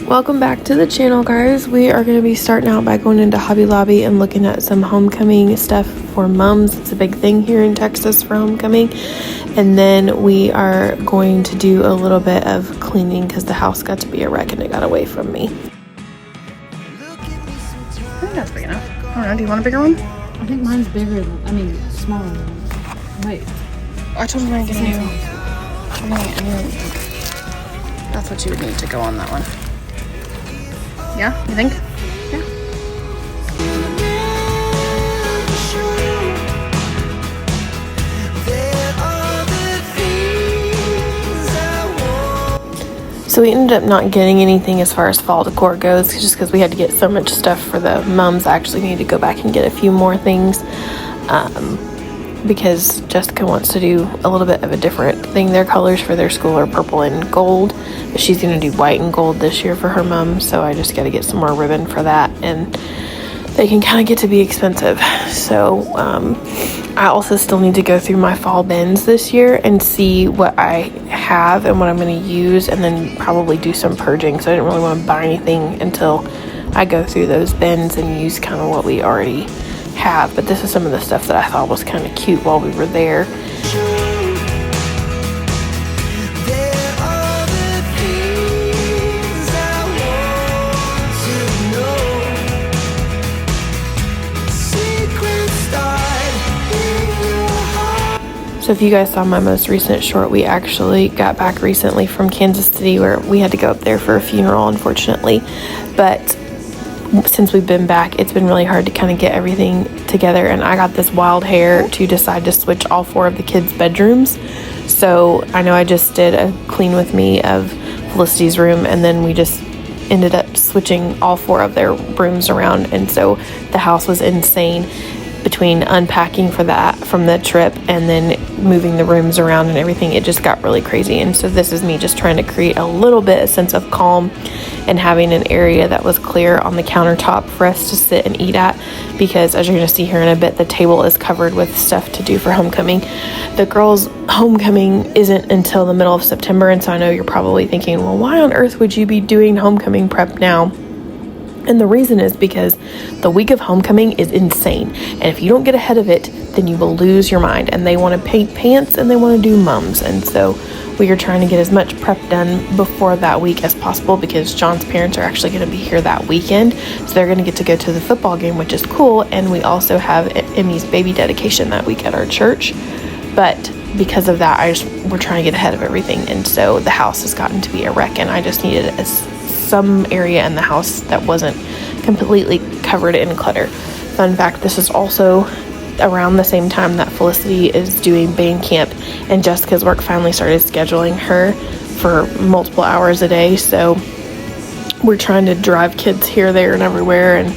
Welcome back to the channel, guys. We are going to be starting out by going into Hobby Lobby and looking at some homecoming stuff for moms. It's a big thing here in Texas for homecoming. And then we are going to do a little bit of cleaning because the house got to be a wreck and it got away from me. I think that's big enough. I don't know, do you want a bigger one? I think mine's bigger than, smaller than. Wait. I told you I get a new. That's what you would need to go on that one. Yeah, you think? Yeah. So we ended up not getting anything as far as fall decor goes just because we had to get so much stuff for the mums. I actually need to go back and get a few more things because Jessica wants to do a little bit of a different thing. Their colors for their school are purple and gold, but she's going to do white and gold this year for her mom, so I just got to get some more ribbon for that, and they can kind of get to be expensive. So I also still need to go through my fall bins this year and see what I have and what I'm going to use, and then probably do some purging. So I didn't really want to buy anything until I go through those bins and use kind of what we already have. But this is some of the stuff that I thought was kind of cute while we were there. So if you guys saw my most recent short, we actually got back recently from Kansas City, where we had to go up there for a funeral, unfortunately. But since we've been back, it's been really hard to kind of get everything together, and I got this wild hair to decide to switch all 4 of the kids' bedrooms. So I know I just did a clean with me of Felicity's room, and then we just ended up switching all 4 of their rooms around, and so the house was insane between unpacking for that from the trip and then moving the rooms around and everything. It just got really crazy. And so this is me just trying to create a little bit of sense of calm and having an area that was clear on the countertop for us to sit and eat at, because as you're going to see here in a bit, the table is covered with stuff to do for homecoming. The girls' homecoming isn't until the middle of September, and so I know you're probably thinking, well, why on earth would you be doing homecoming prep now? And the reason is because the week of homecoming is insane. And if you don't get ahead of it, then you will lose your mind. And they want to paint pants and they want to do mums. And so we are trying to get as much prep done before that week as possible, because John's parents are actually going to be here that weekend. So they're going to get to go to the football game, which is cool. And we also have Emmy's baby dedication that week at our church. But because of that, we're trying to get ahead of everything. And so the house has gotten to be a wreck, and I just needed some area in the house that wasn't completely covered in clutter. Fun fact, this is also around the same time that Felicity is doing band camp, and Jessica's work finally started scheduling her for multiple hours a day. So we're trying to drive kids here, there, and everywhere and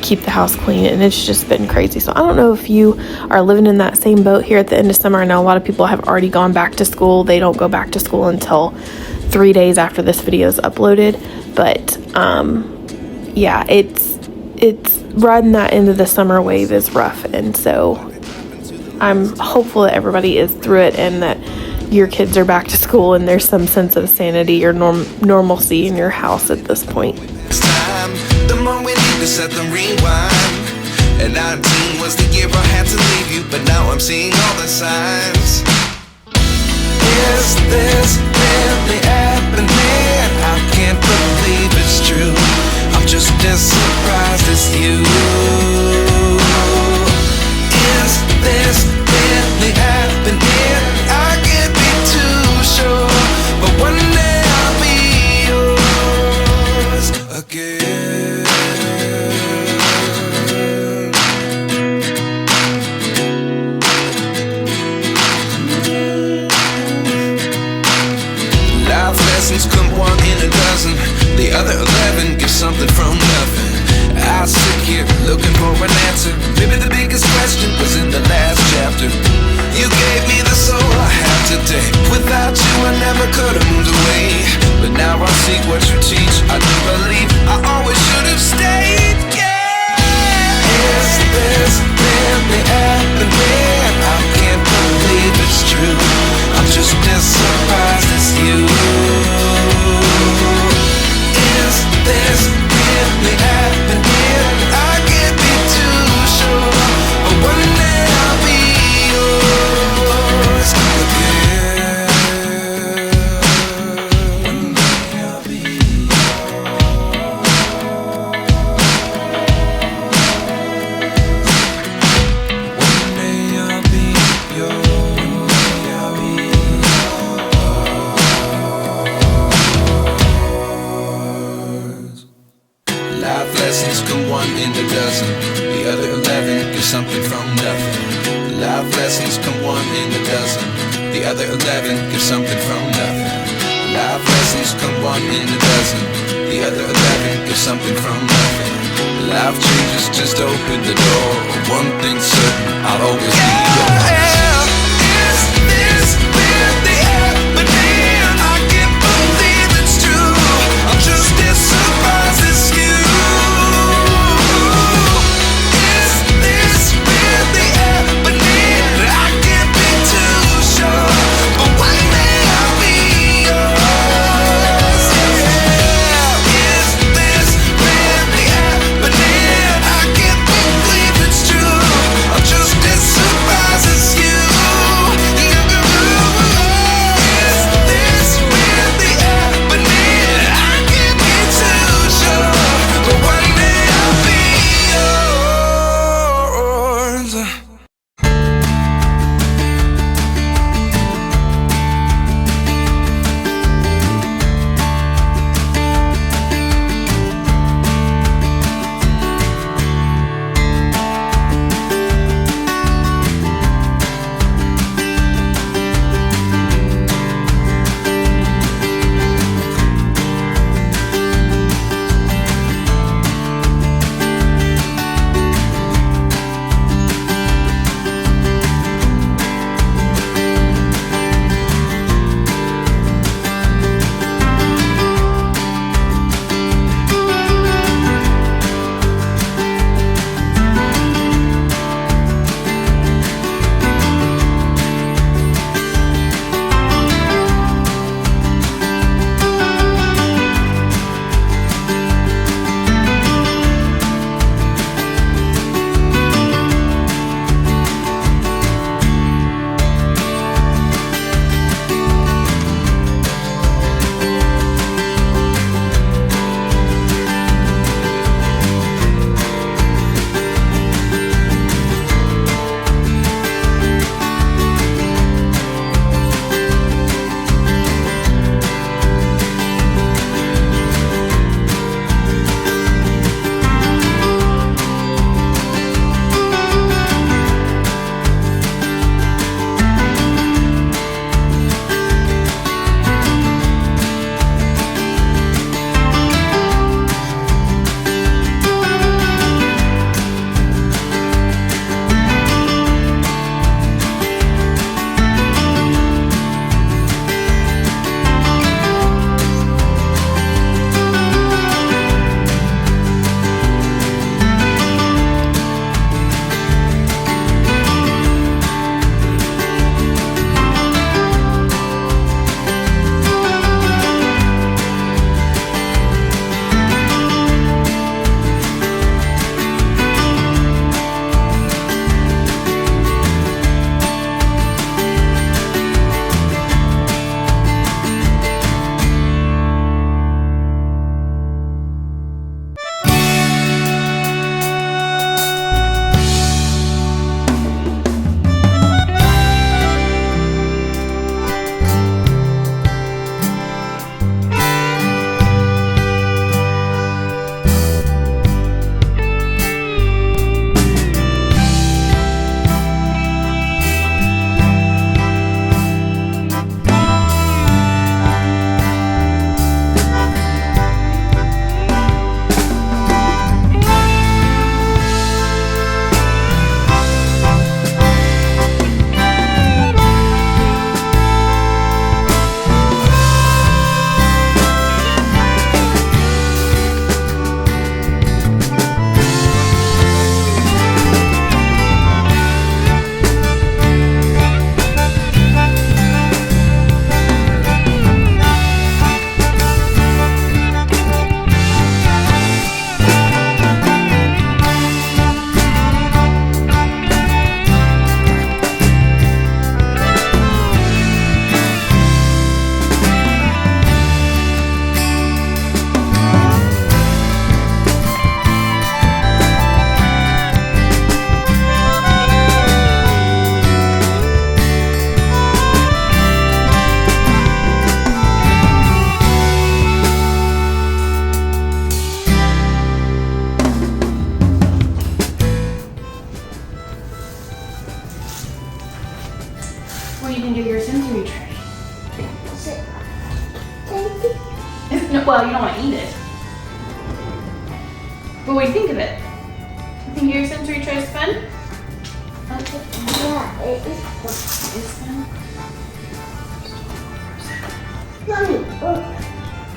keep the house clean, and it's just been crazy. So I don't know if you are living in that same boat here at the end of summer. I know a lot of people have already gone back to school. They don't go back to school until 3 days after this video is uploaded, but yeah, it's riding that into the summer wave is rough, and so I'm hopeful that everybody is through it and that your kids are back to school and there's some sense of sanity or normalcy in your house at this point. The more we need to set the rewind, and 19 was the year I had to leave you, but now I'm seeing all the signs. Is this really happening? I can't believe it's true. I'm just as surprised as you. Is this really happening? I can't be too sure, but one day I'll be yours again. Life lessons come 1 in a dozen. The other 11 get something from nothing. I sit here looking for an answer. Maybe the biggest question was in the last chapter. You gave me the soul I have today. Without you I never could have moved away, but now I see what you teach. I do believe I always should have stayed. Yeah. Is this really happening? I can't believe it's true. I'm just as surprised as you. Is lessons come one in a dozen. The other 11 get something from nothing. Life lessons come one in a dozen. The other 11 get something from nothing. Life lessons come one in a dozen. The other 11 get something from nothing. Life changes just open the door. One thing's certain, I'll always be yours. Is this really happening? I can't believe it's true. I'm just as surprised as you. Is this really happening? I can't be too sure, but one day I'll be yours. Yeah. Is this really happening? I can't believe it's true. I'm just as surprised. What do you think of it? You think your sensory tray is fun? Okay. Yeah, it is fun. It's fun. Mommy, oh,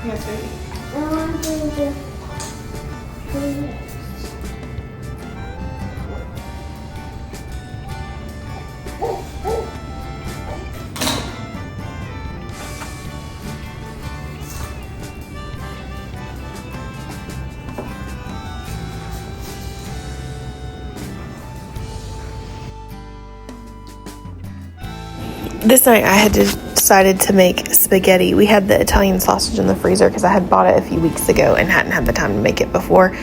Yes, baby. I want to do this. This night I had decided to make spaghetti. We had the Italian sausage in the freezer because I had bought it a few weeks ago and hadn't had the time to make it before.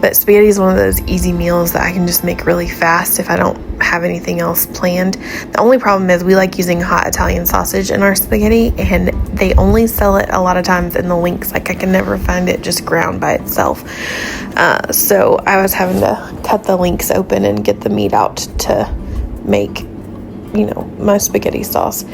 But spaghetti is one of those easy meals that I can just make really fast if I don't have anything else planned. The only problem is we like using hot Italian sausage in our spaghetti, and they only sell it a lot of times in the links. Like I can never find it just ground by itself. So I was having to cut the links open and get the meat out to make, you know, my spaghetti sauce.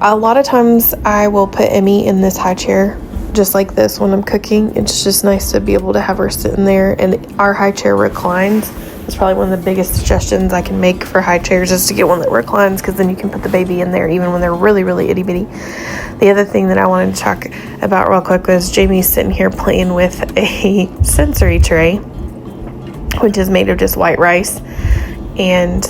A lot of times I will put Emmy in this high chair just like this when I'm cooking. It's just nice to be able to have her sitting there, and our high chair reclines. It's probably one of the biggest suggestions I can make for high chairs is to get one that reclines, because then you can put the baby in there even when they're really, really itty bitty. The other thing that I wanted to talk about real quick was Jamie's sitting here playing with a sensory tray, which is made of just white rice, and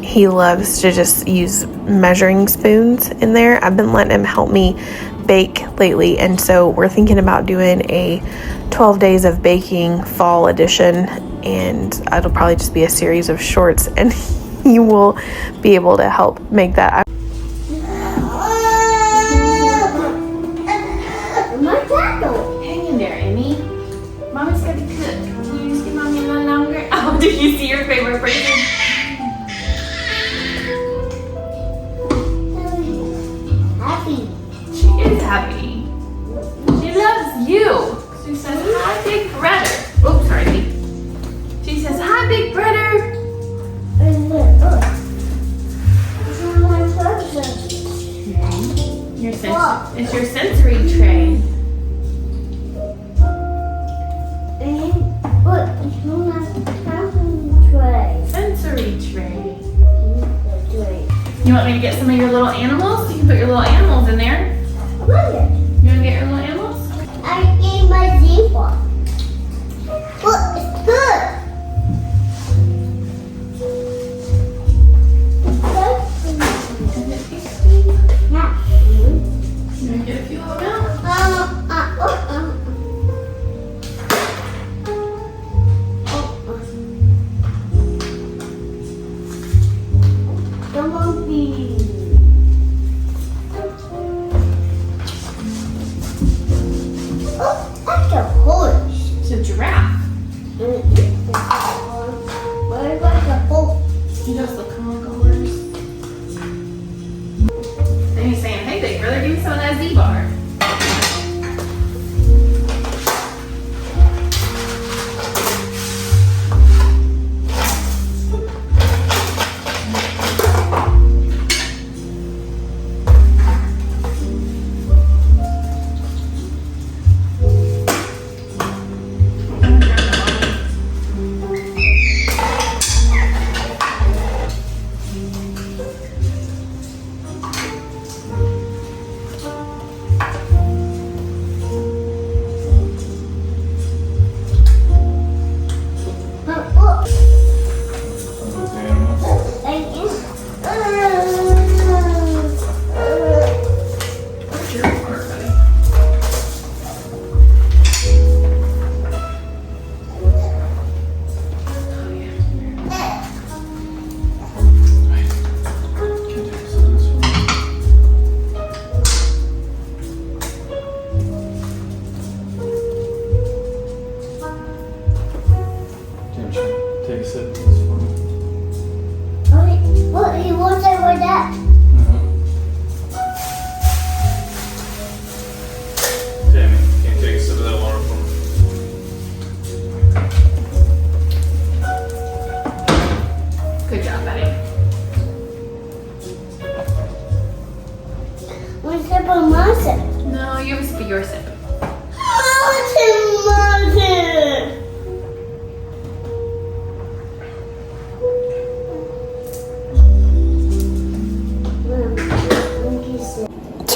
he loves to just use measuring spoons in there. I've been letting him help me bake lately, and so we're thinking about doing a 12 days of baking fall edition, and it'll probably just be a series of shorts, and he will be able to help make that. Hang in there, Amy. Mommy's got to cook. Can you just give Mommy a little longer? Oh, did you see your favorite person? She is happy. She loves you. She says, hi, big brother. Oh, sorry, Lee. She says, hi, big brother. It's your sensory tray. Sensory tray. You want me to get some of your little animals? You can put your little animals in there. You want to get your little animals? I ate my zebra. Well, it's good. Yeah. You want to get a few of them out?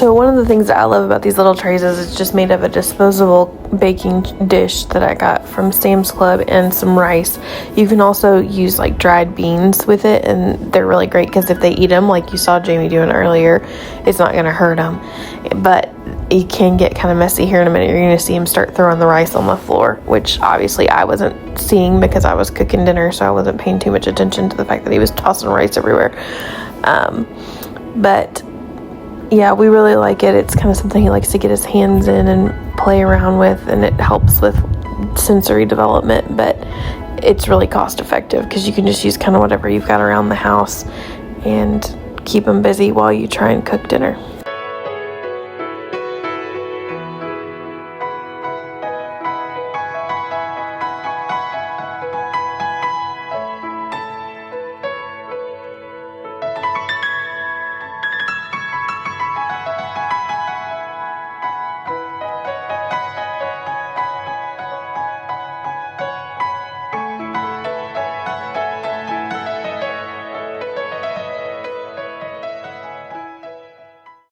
So one of the things that I love about these little trays is it's just made of a disposable baking dish that I got from Sam's Club and some rice. You can also use like dried beans with it, and they're really great because if they eat them, like you saw Jamie doing earlier, it's not going to hurt them. But it can get kind of messy here in a minute. You're going to see him start throwing the rice on the floor, which obviously I wasn't seeing because I was cooking dinner, so I wasn't paying too much attention to the fact that he was tossing rice everywhere. But yeah, we really like it. It's kind of something he likes to get his hands in and play around with, and it helps with sensory development, but it's really cost effective because you can just use kind of whatever you've got around the house and keep him busy while you try and cook dinner.